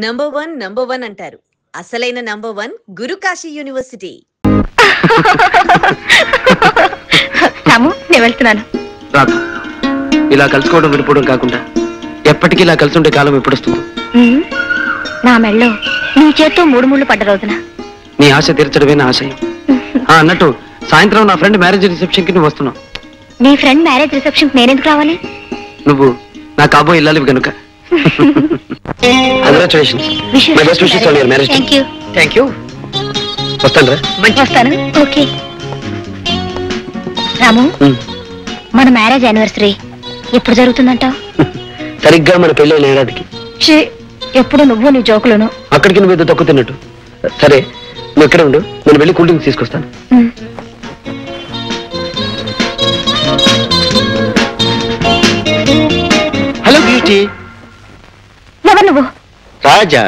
Number one అంటారు. అసలైన number 1 Guru Kashi university. రాము, నేను వెళ్తున్నాను. రాధా, ఇలా కలుసుకోవడం విడిపోవడం కాకుండా ఎప్పటికీ ఇలా కలిసి ఉండే కాలం ఎప్పుడు వస్తుంది? నా మెళ్ళో నీ చేత్తో 3 ముళ్ళు పడ్డ రోజున. నీ ఆశ తీర్చడమే నా ఆశయం. అన్నట్టు సాయంత్రం నా ఫ్రెండ్ మ్యారేజ్ రిసెప్షన్ కి నువ్వు వస్తున్నావు. నీ ఫ్రెండ్ మ్యారేజ్ రిసెప్షన్ నేనెందుకు రావాలి? నువ్వు నా కాబోయే ఇల్లాలివి కనుక. Congratulations. My best wishes for your marriage. Thank you. వస్తాను. ఓకే రాము, మన మ్యారేజ్ యానివర్సరీ ఎప్పుడు జరుగుతుందంటావు? సరిగ్గా మన పెళ్ళైన ఏడాదికి. ఎప్పుడు నువ్వు నీ జోకులను అక్కడికి నువ్వు ఏదో తక్కువ తిన్నట్టు. సరే, నువ్వు ఎక్కడ ఉండు, నేను వెళ్ళి కూల్ డ్రింక్స్ తీసుకొస్తాను. Hello beauty. ఎవరు నువ్వు? రాజా,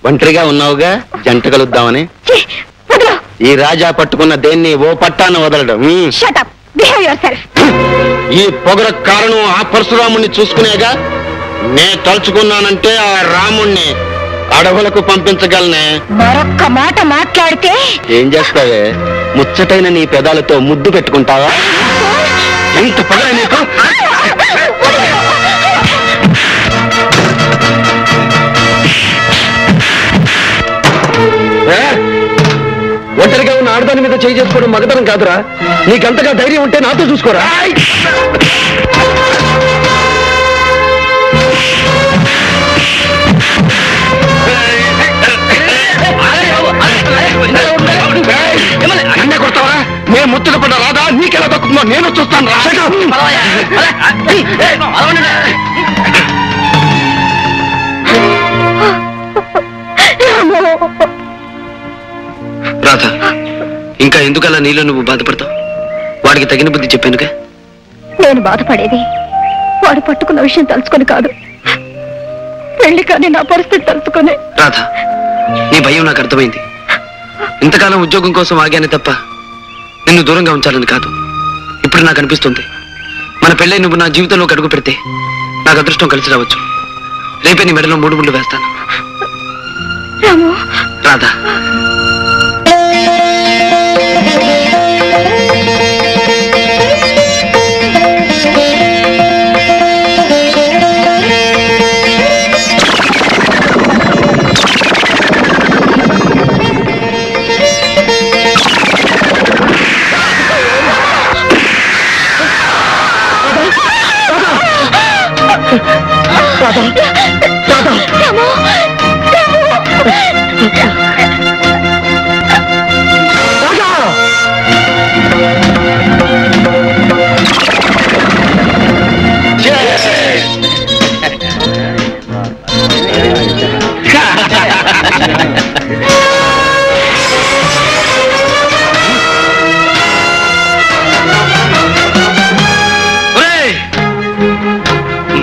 ఒంటరిగా ఉన్నావుగా, జంట కలుద్దామని. ఈ రాజా పట్టుకున్న దేన్ని ఓ పట్టాన వదలడం. Shut up, behave yourself. ఈ పొగర కారణం ఆ పరశురాముణ్ణి చూసుకునేగా. నే తలుచుకున్నానంటే ఆ రాముణ్ణి అడవులకు పంపించగలనే. మరొక్క మాట మాట్లాడితే ఏం చేస్తావే? ముచ్చటైన నీ పెదాలతో ముద్దు పెట్టుకుంటావా? ఎంత పొగర నీకు! ఒంటరిగా ఉన్న ఆడదాని మీద చేయి చేసుకోవడం మగతనం కాదురా. నీకంతగా ధైర్యం ఉంటే నాతో చూసుకోరా. అన్నే కొడతావా? నేను ముచ్చట పడ్డా రాదా? నీకెలా దక్కుతుందో నేను చూస్తాను. రాధా, ఇంకా ఎందుకలా నీలో నువ్వు బాధపడతావు? వాడికి తగిన బుద్ధి చెప్పానుగా. నేను బాధపడేది వాడు పట్టుకున్న విషయం తలుచుకొని కాదు, పెళ్లి కానీ నా పరిస్థితి తలుచుకొని. రాధా, నీ భయం నాకు అర్థమైంది. ఇంతకాలం ఉద్యోగం కోసం ఆగానే తప్ప నిన్ను దూరంగా ఉంచాలని కాదు. ఇప్పుడు నాకు అనిపిస్తుంది, మన పెళ్ళై నువ్వు నా జీవితంలోకి అడుగు పెడితే నాకు అదృష్టం కలిసి రావచ్చు. రేపే నీ మెడలో 3 ముళ్ళు వేస్తాను. రాధా,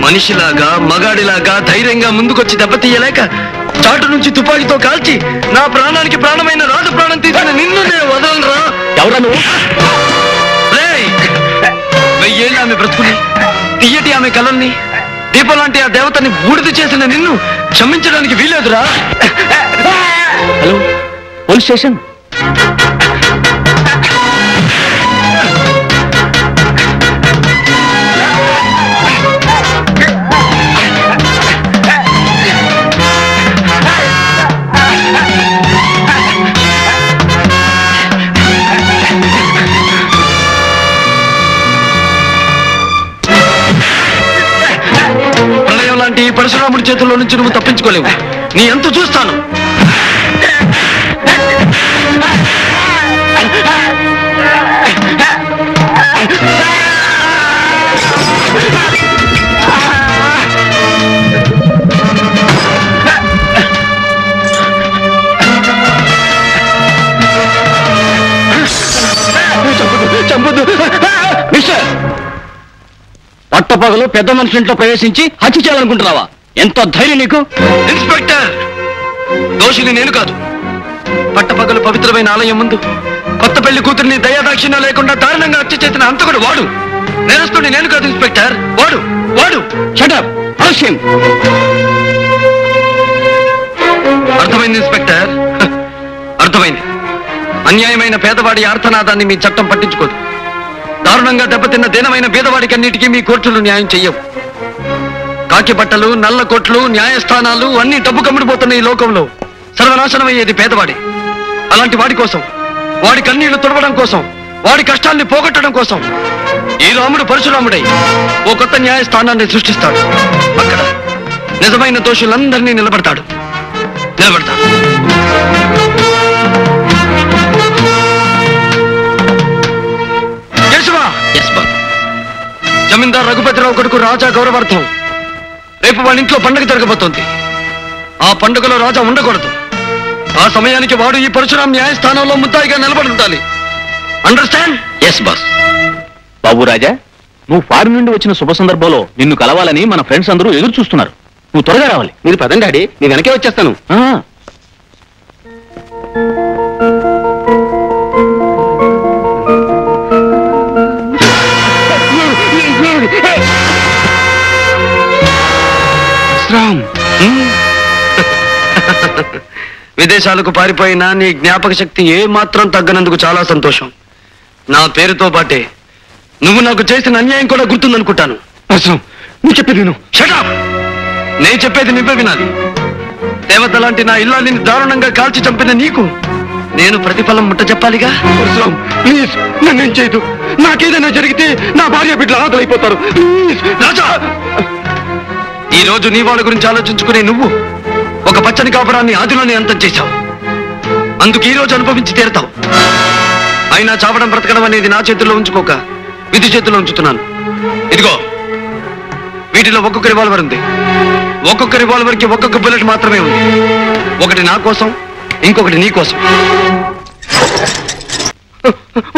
మనిషిలాగా మగాడిలాగా ధైర్యంగా ముందుకొచ్చి దెబ్బతీయలేక చాటు నుంచి తుపాకీతో కాల్చి నా ప్రాణానికి ప్రాణమైన రాజు ప్రాణం తీసిన నిన్ను నేను వదలరా. ఎవరా నువ్వు? 1000 ఏళ్ళు ఆమె బ్రతుకుని, తీయటి ఆమె కలల్ని, దీపం లాంటి ఆ దేవతని బూడిద చేసిన నిన్ను క్షమించడానికి వీలేదురా. Hello, police station. ఈ పరశురాముడి చేతుల్లో నుంచి నువ్వు తప్పించుకోలేవు. నీ ఎంత చూస్తాను. మిస్టర్, పట్టపగలు పెద్ద మనుషుల ఇంట్లో ప్రవేశించి హత్య చేయాలనుకుంటున్నావా? ఎంత ధైర్యం నీకు? ఇన్స్పెక్టర్, దోషిని నేను కాదు. పట్టపగలు పవిత్రమైన ఆలయం ముందు కొత్త పెళ్లి కూతురిని దయాదాక్షిణ్యం లేకుండా దారుణంగా హత్య చేసిన అంతకుడు వాడు. నేరస్తుడిని నేను కాదు ఇన్స్పెక్టర్, వాడు. Shut up. అవశ్యం అర్థమైంది ఇన్స్పెక్టర్, అర్థమైంది. అన్యాయమైన పేదవాడి ఆర్తనాదాన్ని మీ చట్టం పట్టించుకోదు. దారుణంగా దెబ్బతిన్న దీనమైన పేదవాడికి అన్నిటికీ మీ కోర్టులు న్యాయం చెయ్యవు. కాకి బట్టలు, నల్ల కోట్లు, న్యాయస్థానాలు అన్ని డబ్బు కమ్ముడిపోతున్న ఈ లోకంలో సర్వనాశనం అయ్యేది పేదవాడి. అలాంటి వాడి కోసం, వాడి కన్నీళ్లు తుడవడం కోసం, వాడి కష్టాల్ని పోగొట్టడం కోసం ఈ రాముడు పరశురాముడై ఓ కొత్త న్యాయస్థానాన్ని సృష్టిస్తాడు. అక్కడ నిజమైన దోషులందరినీ నిలబడతాడు. జమీందార్ రఘుపతిరావు కొడుకు రాజా గౌరవార్థం రేపు వాళ్ళ ఇంట్లో పండుగ జరగబోతోంది. ఆ పండుగలో రాజా ఉండకూడదు. ఆ సమయానికి వాడు ఈ పరశురాం న్యాయస్థానంలో ముద్దాయిగా నిలబడి ఉండాలి. అండర్స్టాండ్? Yes boss. బాబు రాజా, నువ్వు ఫారిన్ నుండి వచ్చిన శుభ సందర్భంలో నిన్ను కలవాలని మన ఫ్రెండ్స్ అందరూ ఎదురు చూస్తున్నారు. నువ్వు త్వరగా రావాలి. మీరు పదండి డాడీ, నేను వెనకే వచ్చేస్తాను. విదేశాలకు పారిపోయినా నీ జ్ఞాపక శక్తి ఏ మాత్రం తగ్గనందుకు చాలా సంతోషం. నా పేరుతో పాటే నువ్వు నాకు చేసిన అన్యాయం కూడా గుర్తుందనుకుంటాను. నువ్వు చెప్పేది విను. Shut up! నేను చెప్పేది నువ్వే వినాలి. దేవత లాంటి నా ఇల్లాలిని దారుణంగా కాల్చి చంపిన నీకు నేను ప్రతిఫలం ముట్ట చెప్పాలిగా. ప్లీజ్ నన్నేం చేయదు. నాకేదైనా జరిగితే నా భార్య బిడ్డలు అనాథలైపోతారు. రాజా, ఈ రోజు నీ వాళ్ళ గురించి ఆలోచించుకునే నువ్వు ఒక పచ్చని కాపురాన్ని ఆదిలోనే అంతం చేశావు. అందుకు ఈ రోజు అనుభవించి తీరుతావు. అయినా చావడం బ్రతకడం అనేది నా చేతుల్లో ఉంచుకోక విధి చేతుల్లో ఉంచుతున్నాను. ఇదిగో, వీటిలో ఒక్కొక్క రివాల్వర్ ఉంది. ఒక్కొక్క రివాల్వర్ కి ఒక్కొక్క బుల్లెట్ మాత్రమే ఉంది. ఒకటి నా కోసం, ఇంకొకటి నీ కోసం.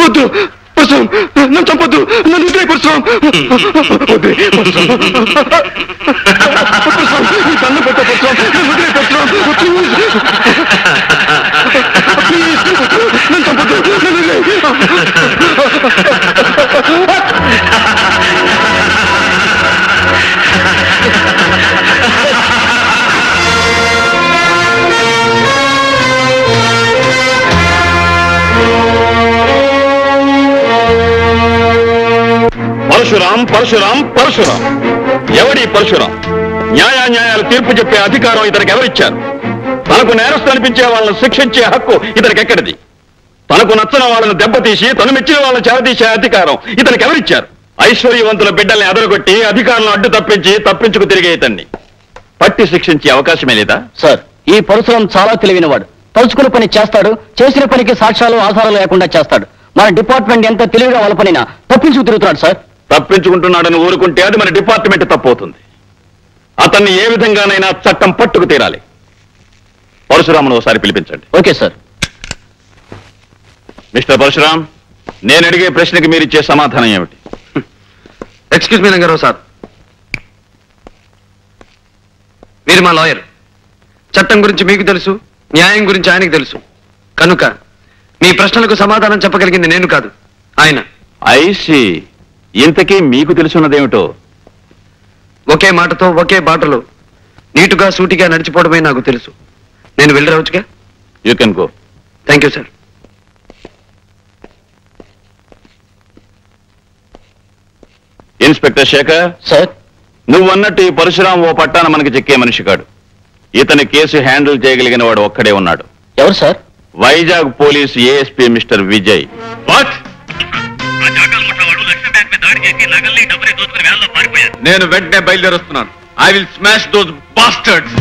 వద్దు పరశురాం, నన్ను చంపొద్దు. నన్ను వదిలే పరశురాం. కన్ను పెట్ట పరశురాం, నన్ను వదిలే పరశురాం. ప్లీజ్ నన్ను చంపొద్దు. పరశురాం పరశురాం పరశురాం. ఎవడి పరశురాం? న్యాయాలు తీర్పు చెప్పే అధికారం ఇతనికి ఎవరిచ్చారు? తనకు నేరస్తు అనిపించే వాళ్ళని శిక్షించే హక్కు ఇతనికి ఎక్కడిది? తనకు నచ్చిన వాళ్ళని దెబ్బతీసి తను మెచ్చిన వాళ్ళని చేరదీసే అధికారం ఇతనికి ఎవరిచ్చారు? ఐశ్వర్యవంతుల బిడ్డల్ని అదరగొట్టి అధికారులను అడ్డు తప్పించుకు తిరిగే ఇతన్ని పట్టి శిక్షించే అవకాశమే లేదా? సార్, ఈ పరశురాం చాలా తెలివైనవాడు. తలుచుకున్న పని చేస్తాడు. చేసిన పనికి సాక్ష్యాలు ఆధారాలు లేకుండా చేస్తాడు. మన డిపార్ట్మెంట్ ఎంత తెలివిగా వాళ్ళ పనినా తప్పించుకు తిరుగుతున్నాడు సార్. తప్పించుకుంటున్నాడని ఊరుకుంటే అది మన డిపార్ట్మెంట్ తప్పు అవుతుంది. అతన్ని ఏ విధంగానైనా చట్టం పట్టుకు తీరాలి. పరశురామును ఒకసారి పిలిపించండి. Okay sir. మిస్టర్ పరశురాం, నేను అడిగే ప్రశ్నకి మీరిచ్చే సమాధానం ఏమిటి? ఎక్స్క్యూజ్ మీ రంగారావు సార్, మీరు మా లాయర్. చట్టం గురించి మీకు తెలుసు, న్యాయం గురించి ఆయనకు తెలుసు. కనుక మీ ప్రశ్నలకు సమాధానం చెప్పగలిగింది నేను కాదు, ఆయన. ఐసి, ఇంతకీ మీకు తెలుసున్నదేమిటో? ఒకే మాటతో ఒకే బాటలో నీటుగా సూటిగా నడిచిపోవడమే నాకు తెలుసు. నేను వెళ్ళి రావచ్చుగా? You can go. Thank you sir. Inspector Shekhar sir, నువ్వన్నట్టు ఈ పరశురాం ఓ పట్టాన మనకి చిక్కే మనిషి కాడు. ఇతని కేసు హ్యాండిల్ చేయగలిగిన వాడు ఒక్కడే ఉన్నాడు. ఎవరు sir? Vizag police ASP mister Vijay. What? నేను వెంటనే బయలుదేరుస్తున్నాను. I will smash those bastards.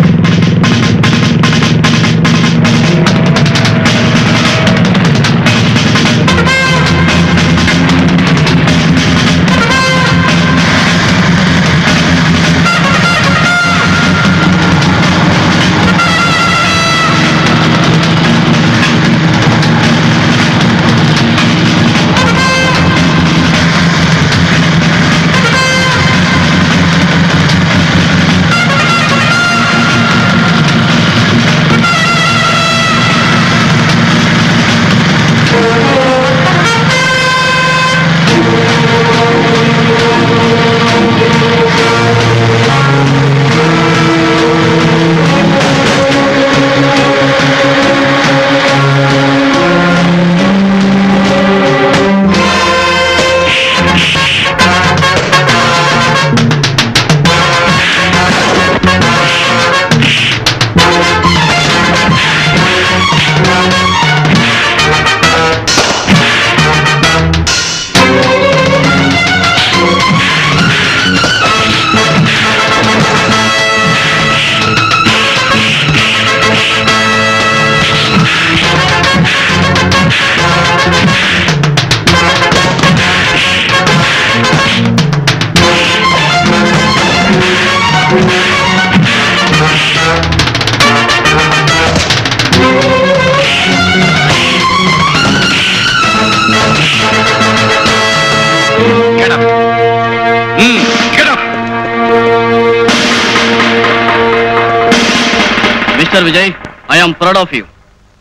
Vijay, I'm proud of you.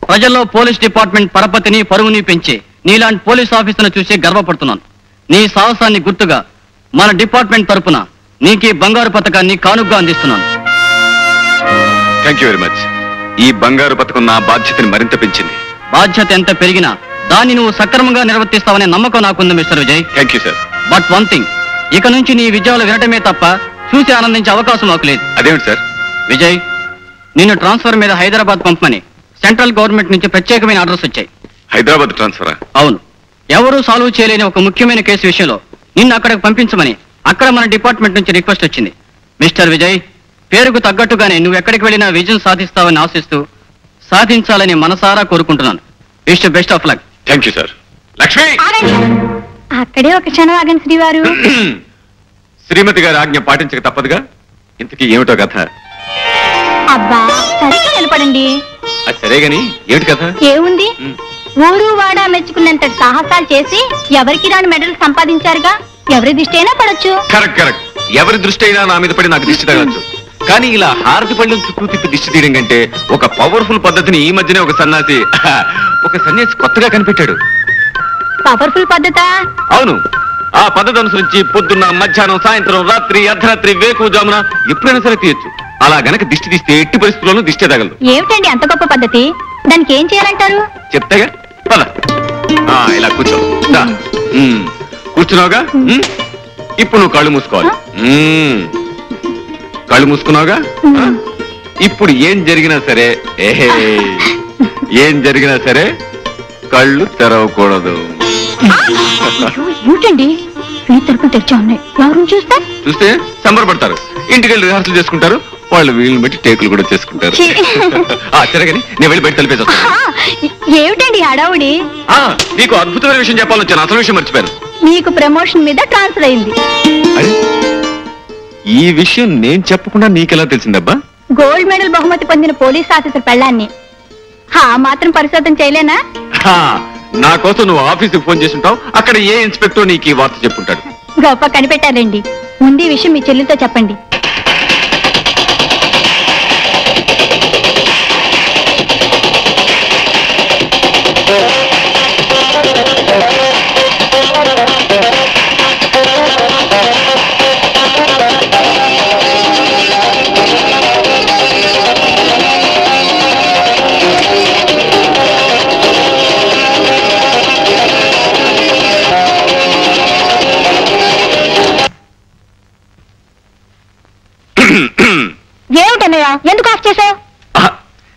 ప్రజల్లో పోలీస్ డిపార్ట్మెంట్ పరపతిని పరువుని పెంచే నీలాంటి పోలీస్ ఆఫీసర్ను చూసి గర్వపడుతున్నాను. నీ సాహసాన్ని గుర్తుగా మన డిపార్ట్మెంట్ తరపున నీకు బంగారు పథకాన్ని కానుగ్గా అందిస్తున్నాను. Thank you very much. ఈ బంగారు పథకం నా బాధ్యతని మరింత పెంచింది. బాధ్యత ఎంత పెరిగినా దాన్ని నువ్వు సక్రమంగా నిర్వర్తిస్తావనే నమ్మకం నాకుంది mister Vijay. Thank you sir. But one thing, ఇక నుంచి నీ విజయాలు వినటమే తప్ప చూసి ఆనందించే అవకాశం నాకు లేదు. అదేమిటి సార్? విజయ్, నిన్ను ట్రాన్స్ఫర్ మీద హైదరాబాద్ పంపమని సెంట్రల్ గవర్నమెంట్ నుంచి ప్రత్యేకమైన ఆర్డర్స్ వచ్చాయి. హైదరాబాద్ ట్రాన్స్ఫరా? అవును. ఎవరూ సాల్వ్ చేయలేని ఒక ముఖ్యమైన కేసు విషయంలో నిన్ను అక్కడికి పంపించమని అక్కడ మన డిపార్ట్మెంట్ నుంచి రిక్వెస్ట్ వచ్చింది. మిస్టర్ విజయ్, పేరుకు తగ్గట్టుగానే నువ్వు ఎక్కడికి వెళ్ళినా విజయం సాధిస్తావని ఆశిస్తూ సాధించాలని మనసారా కోరుకుంటున్నాను. Wish best of luck. Thank you sir. Lakshmi, అక్కడే ఒక క్షణం ఆగండి శ్రీవారు. శ్రీమతి గారి ఆజ్ఞ పాటించక తప్పదుగా. ఇంతకీ ఏమిటో కథ? అబ్బా సరిగ్గా నిలబడండి. అది సరే గాని ఏమిటి కథ? ఏముంది, ఊరు వాడా మెచ్చుకున్నంత సాహసాలు చేసి ఎవరికి రాని మెడల్ సంపాదించారుగా. ఎవరి దృష్టి అయినా పడొచ్చు. Correct correct. ఎవరి దృష్టి అయినా నా మీద పడి నాకు దిష్టి తగలచ్చు. కానీ ఇలా హారతి పళ్ళం చుట్టూ తిప్పి దిష్టి తీయడం కంటే ఒక పవర్ఫుల్ పద్ధతిని ఈ మధ్యనే ఒక సన్యాసి కొత్తగా కనిపెట్టాడు. పవర్ఫుల్ పద్ధత? అవును. ఆ పద్ధతి అనుసరించి పొద్దున్న, మధ్యాహ్నం, సాయంత్రం, రాత్రి, అర్ధరాత్రి, వేకువజామున ఎప్పుడైనా సరే తీయొచ్చు. అలా గనక దిష్టి తీస్తే ఎట్టి పరిస్థితుల్లోనూ దిష్టి తగలదు. ఏమిటండి అంత గొప్ప పద్ధతి? దానికి ఏం చేయాలంటారు? చెప్తాగా, పద. ఇలా కూర్చో. కూర్చున్నావుగా, ఇప్పుడు నువ్వు కళ్ళు మూసుకోవాలి. కళ్ళు మూసుకున్నావుగా. ఇప్పుడు ఏం జరిగినా సరే కళ్ళు తెరవకూడదు. ఏమిటండి ఈ తరపున తెచ్చా ఉన్నాయి, ఎవరు చూస్తే సంబరపడతారు. ఇంటికి వెళ్ళి రిహార్సల్ చేసుకుంటారు. వాళ్ళు వీళ్ళని బట్టి టేకులు కూడా చేసుకుంటారు. సరే కానీ నేను వెళ్ళి బయట తలిపేసి వస్తాను. ఏమిటండి హడావుడి? నీకు అద్భుతమైన విషయం చెప్పాలని వచ్చాను. అసలు విషయం మర్చిపోయాను. మీకు ప్రమోషన్ మీద ట్రాన్స్ఫర్ అయింది. ఈ విషయం నేను చెప్పకుండా నీకెలా తెలిసిందబ్బా? గోల్డ్ మెడల్ బహుమతి పొందిన పోలీస్ ఆఫీసర్ పెళ్ళాన్ని మాత్రం పరిశోధన చేయలేనా? నా కోసం నువ్వు ఆఫీసుకు ఫోన్ చేసి ఉంటావు. అక్కడ ఏ ఇన్స్పెక్టర్ నీకు ఈ వార్త చెప్పుంటాడు. గొప్ప కనిపెట్టారండి. ముందు ఈ విషయం మీ చెల్లితో చెప్పండి. ఏమిటన్నయ్యా, ఎందుకు ఆఫ్ చేసావు?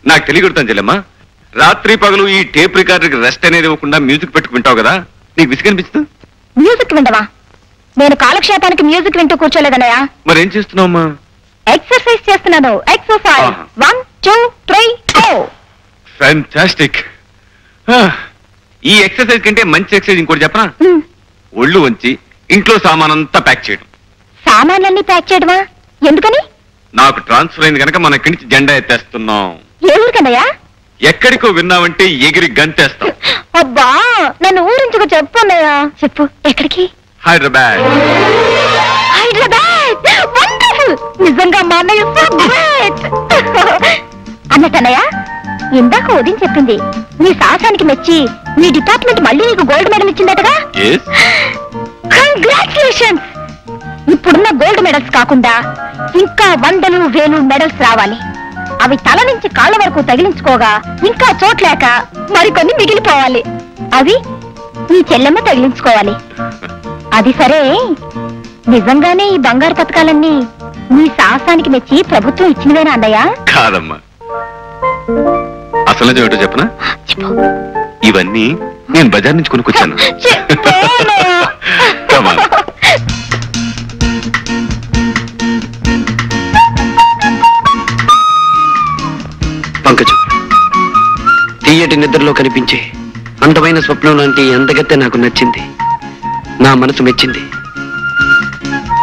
నాకు తెలియకూడతాను చెల్లెమ్మా. రాత్రి పగలు ఈ టేప్ రికార్డర్కి రెస్ట్ అనేది ఇవ్వకుండా మ్యూజిక్ పెట్టుకుంటావు కదా, నీకు విసిగనిపిస్తుంది? మ్యూజిక్ వింటవా? నేను కాలక్షేపానికి మ్యూజిక్ వింటూ కూర్చోలేదన్నయ్యా. మరేం చేస్తున్నావమ్మా? ఎక్సర్సైజ్ చేస్తున్నాను. ఎక్సర్సైజ్ 1 2 3 4. ఫ్యాంటాస్టిక్. ఈ ఎక్సర్సైజ్ కంటే మంచి ఎక్సర్సైజ్ ఇంకోటి చెప్పనా? ఒళ్ళు వంచి ఇంట్లో సామానంతా ప్యాక్ చేయడం. సామాన్లన్నీ ప్యాక్ చేయడమా? ఎందుకని? నాకు ట్రాన్స్ఫర్ అయింది కనుక మన ఇక్కడి నుంచి జెండా ఎత్తేస్తున్నాం. ఏ ఊరికన్నయ్యా? ఎక్కడికో విన్నావంటే ఎగిరి గంతేస్తాం. అబ్బా నన్ను ఊరించుకు చెప్పు అన్నయ్యా. చెప్పు, ఎక్కడికి? హైదరాబాద్. హైదరాబాద్ వండర్ఫుల్. నిజంగా మా అన్నయ్య సో గ్రేట్. అన్నట్టన్నయ్య, ఇందాక ఉదయం చెప్పింది నీ సాహసానికి మెచ్చి మీ డిపార్ట్మెంట్ మళ్ళీ నీకు గోల్డ్ మెడల్ ఇచ్చిందటగా? కంగ్రాచులేషన్స్. ఇప్పుడున్న గోల్డ్ మెడల్స్ కాకుండా ఇంకా 100 1000 మెడల్స్ రావాలి. అవి తల నుంచి కాళ్ళ వరకు తగిలించుకోగా ఇంకా చోట్లేక మరికొన్ని మిగిలిపోవాలి. అవి నీ చెల్లెమ్మ తగిలించుకోవాలి. అది సరే, నిజంగానే ఈ బంగారు పథకాలన్నీ నీ సాహసానికి మెచ్చి ప్రభుత్వం ఇచ్చినవేనా అన్నయ్య? కాదమ్మా, అసలు ఏమిటో చెప్పనా? ఇవన్నీ నేను బజార్ నుంచి కొనుక్కొచ్చాను. పంకజం, తీయటి నిద్రలో కనిపించే అందమైన స్వప్నం లాంటి అందగత్తె నాకు నచ్చింది. నా మనసు మెచ్చింది.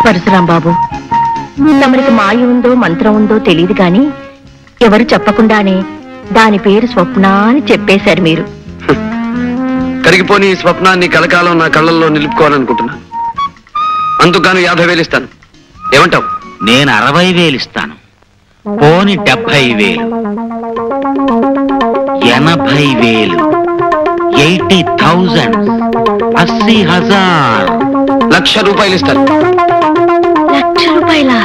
పరశురాం బాబు, తమరికి మాయ ఉందో మంత్రం ఉందో తెలియదు గాని ఎవరు చెప్పకుండానే దాని పేరు స్వప్న అని చెప్పేశారు మీరు. కరిగిపోని స్వప్నాన్ని కలకాలం నా కళ్ళల్లో నిలుపుకోవాలనుకుంటున్నా. అందుకని 50,000 ఇస్తాను. ఏమంటావు? నేను 60,000 ఇస్తాను. పోని 70,000, 80,000, 80,000, 80,000. ₹1,00,000 ఇస్తారు. ₹1,00,000?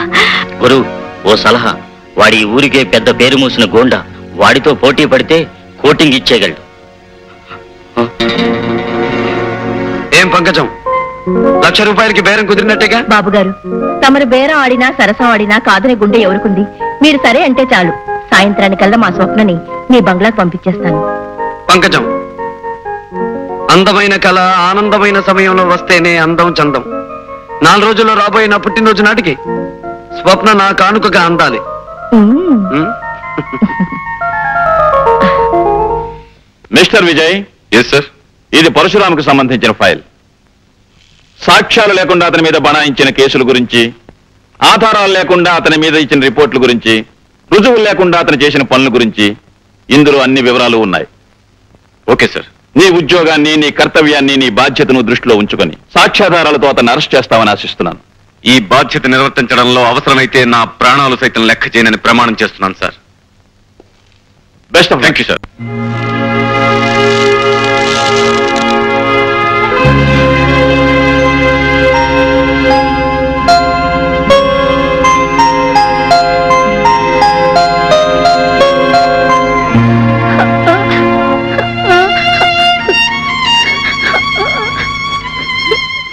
గురు, ఓ సలహా. వాడి ఊరికే పెద్ద పేరు మూసిన గోండా. వాడితో పోటీ పడితే కోటింగ్ ఇచ్చేయగలడు. ఏం పంకజం, ₹1,00,000కి బేరం కుదిరినట్టేగా? బాబు గారు, తమరు బేరం ఆడినా సరసం ఆడినా కాదనే గుండె ఎవరుకుంది? మీరు సరే అంటే చాలు, సాయంత్రానికల్లా మా స్వప్నని మీ బంగ్లాకు పంపించేస్తాను. పంకజం, అందమైన కళ ఆనందమైన సమయంలో వస్తేనే అందం చందం. 4 రోజుల్లో రాబోయే నా పుట్టినరోజు నాటికి స్వప్న నా కానుకగా అందాలి. మిస్టర్ విజయ్. Yes sir. ఇది పరశురాముకు సంబంధించిన ఫైల్. సాక్ష్యాలు లేకుండా అతని మీద బనాయించిన కేసుల గురించి, ఆధారాలు లేకుండా అతని మీద ఇచ్చిన రిపోర్ట్ల గురించి, రుజువులు లేకుండా అతను చేసిన పనుల గురించి ఇందులో అన్ని వివరాలు ఉన్నాయి. Okay sir. నీ ఉద్యోగాన్ని, నీ కర్తవ్యాన్ని, నీ బాధ్యతను దృష్టిలో ఉంచుకొని సాక్ష్యాధారాలతో అతన్ని అరెస్ట్ చేస్తామని ఆశిస్తున్నాను. ఈ బాధ్యత నిర్వర్తించడంలో అవసరమైతే నా ప్రాణాలు సైతం లెక్క చేయనని ప్రమాణం చేస్తున్నాను sir. Best of thank you sir.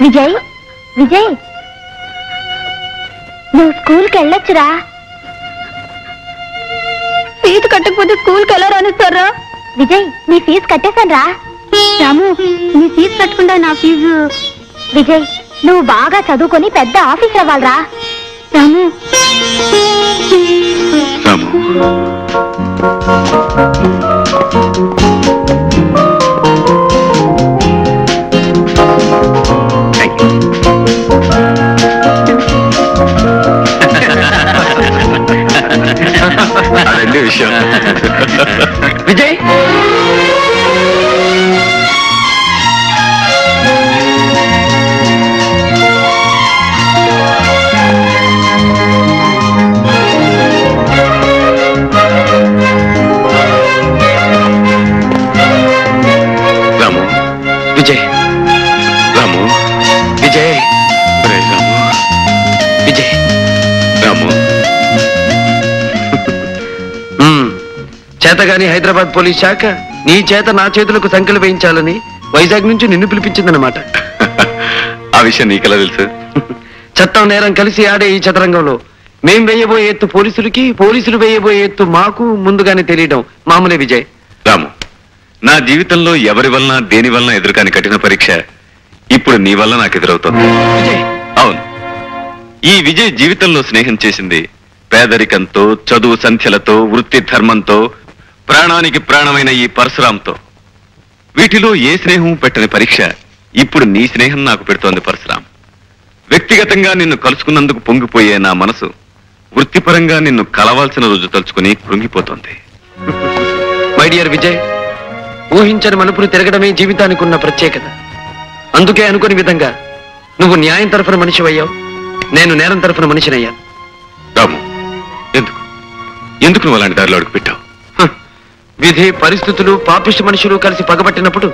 Vijay, Vijay, నువ్వు స్కూల్కి వెళ్ళొచ్చురా. ఫీజు కట్టకపోతే స్కూల్కి ఎలా రానిస్తారా? విజయ్, నీ ఫీజు కట్టేశాను రా. రాము, నీ ఫీజు కట్టకుండా నా ఫీజు. విజయ్, నువ్వు బాగా చదువుకొని పెద్ద ఆఫీసర్ అవ్వాలరా. రాము, రాము, అదండి విషయం. విజయ్, రాము, విజయ్, రాము, విజయ్, ఒరే రాము, విజయ్. రాము. చేతగాని హైదరాబాద్ పోలీస్ శాఖ నీ చేత నా చేతులకు సంఖ్యలు వేయించాలని వైజాగ్ నుంచి నిన్ను పిలిపించిందన్నమాట. ఆ విషయం నీకెలా తెలుసు? చట్టం నేరం కలిసి ఆడే ఈ చదరంగంలో మేం వేయబోయే ఎత్తు పోలీసులకి, పోలీసులు వేయబోయే ఎత్తు మాకు ముందుగానే తెలియడం మామూలే విజయ్. రాము, నా జీవితంలో ఎవరి వలన దేని వలన ఎదురుకాని కఠిన పరీక్ష ఇప్పుడు నీ వల్ల నాకు ఎదురవుతుంది. విజయ్, అవును, ఈ విజయ్ జీవితంలో స్నేహం చేసింది పేదరికంతో, చదువు సంఖ్యలతో, వృత్తి ధర్మంతో, ప్రాణానికి ప్రాణమైన ఈ పరశురాంతో. వీటిలో ఏ స్నేహం పెట్టని పరీక్ష ఇప్పుడు నీ స్నేహం నాకు పెడుతోంది పరశురాం. వ్యక్తిగతంగా నిన్ను కలుసుకున్నందుకు పొంగిపోయే నా మనసు వృత్తిపరంగా నిన్ను కలవాల్సిన రోజు తలుచుకుని కృంగిపోతోంది. మై డియర్ విజయ్, ఊహించని మలుపులు తిరగడమే జీవితానికి ఉన్న ప్రత్యేకత. అందుకే అనుకుని విధంగా నువ్వు న్యాయం తరఫున మనిషి అయ్యావు, నేను నేరం తరఫున మనిషినయ్యాను. రాము, ఎందుకు ఎందుకు నువ్వు అలాంటి దారిలో అడుగు పెట్టావు? విధి, పరిస్థితులు, పాపిష్టి మనుషులు కలిసి పగబట్టినప్పుడు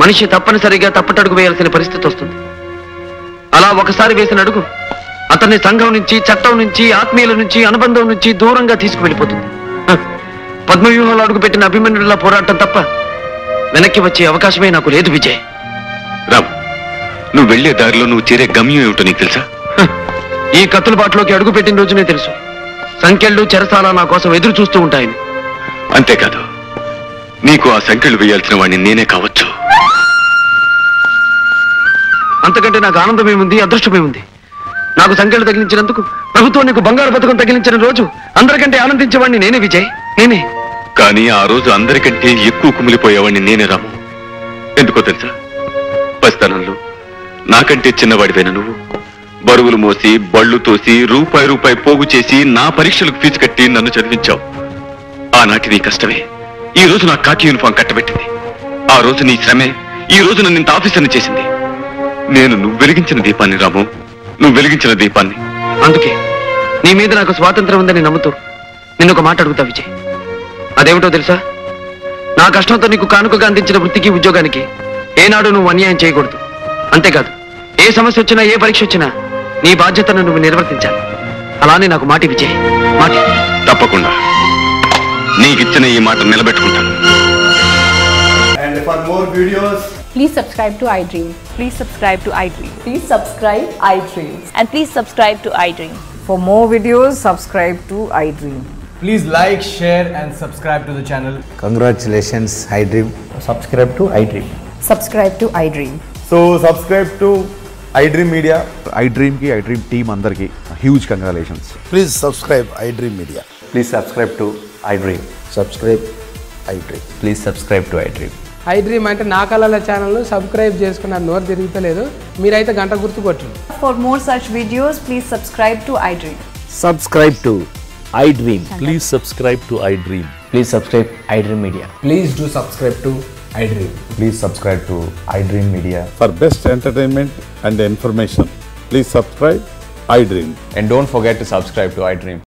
మనిషి తప్పనిసరిగా తప్పటడుగు వేయాల్సిన పరిస్థితి వస్తుంది. అలా ఒకసారి వేసిన అడుగు అతన్ని సంఘం నుంచి, చట్టం నుంచి, ఆత్మీయుల నుంచి, అనుబంధం నుంచి దూరంగా తీసుకువెళ్ళిపోతుంది. పద్మవ్యూహంలో అడుగు పెట్టిన అభిమన్యుడిలా పోరాటం తప్ప వెనక్కి వచ్చే అవకాశమే నాకు లేదు విజయ్. రాము, నువ్వు వెళ్లే దారిలో నువ్వు చేరే గమ్యం ఏమిటో నీకు తెలుసా? ఈ కత్తుల బాటలోకి అడుగు పెట్టిన రోజునే తెలుసు, సంఖ్యలు, చెరసాల నా కోసం ఎదురు చూస్తూ ఉంటాయని. అంతేకాదు, నీకు ఆ సంఖ్యలు వేయాల్సిన వాడిని నేనే కావచ్చు. అంతకంటే నాకు ఆనందమేముంది, అదృష్టమేముంది? నాకు సంఖ్యలు తగిలించినందుకు ప్రభుత్వం నీకు బంగారు పథకం తగిలించిన రోజు అందరికంటే ఆనందించేవాడిని నేనే విజయ్, నేనే. కానీ ఆ రోజు అందరికంటే ఎక్కువ కుమిలిపోయేవాడిని నేనే రాము. ఎందుకో తెలుసా? పసితనంలో నాకంటే చిన్నవాడివైన నువ్వు బరువులు మోసి, బళ్ళు తోసి, రూపాయి పోగు చేసి నా పరీక్షలకు ఫీజు కట్టి నన్ను చదివించావు. ఆనాటి నీ కష్టమే ఈ రోజు నా కాకి యూనిఫామ్ కట్టబెట్టింది. ఆ రోజు నీ శ్రమే ఈ రోజు నన్ను ఇంత ఆఫీసర్ని చేసింది. నేను నువ్వు వెలిగించిన దీపాన్ని రాము, నువ్వు వెలిగించిన దీపాన్ని. అందుకే నీ మీద నాకు స్వాతంత్రం ఉందని నమ్ముతూ నిన్ను ఒక మాట అడుగుతా విజయ్. అదేమిటో తెలుసా? నా కష్టంతో నీకు కానుకగా అందించిన వృత్తికి ఉద్యోగానికి ఏనాడు నువ్వు అన్యాయం చేయకూడదు. అంతేకాదు, ఏ సమస్య వచ్చినా ఏ పరీక్ష వచ్చినా నీ బాధ్యతను నువ్వు నిర్వర్తించాలి. అలానే నాకు మాట విజయ్, మాట. తప్పకుండా నీకిచ్చిన ఈ మాట నిలబెట్టుకుంటాను. And for more videos, Please subscribe to iDream. Please subscribe to iDream. Please subscribe iDream. And please subscribe to iDream. For more videos, subscribe to iDream. please like, share and subscribe to the channel. Congratulations, iDream. Subscribe to iDream. Subscribe to iDream. So subscribe to iDream Media. iDream ki iDream team andarki huge congratulations. Please subscribe iDream Media. Please subscribe to iDream. Subscribe iDream. Please subscribe to iDream. iDream అంటే నా కళల channel subscribe చేసుకున్న నోరు తిరుగుతలేదు. మీరైతే గంట గుర్తు కొట్టండి. For more such videos, please subscribe to iDream. Subscribe to iDream. Please subscribe to iDream. Please subscribe iDream Media. Please do subscribe to iDream. Please subscribe to iDream Media. For best entertainment and information, please subscribe iDream. And don't forget to subscribe to iDream.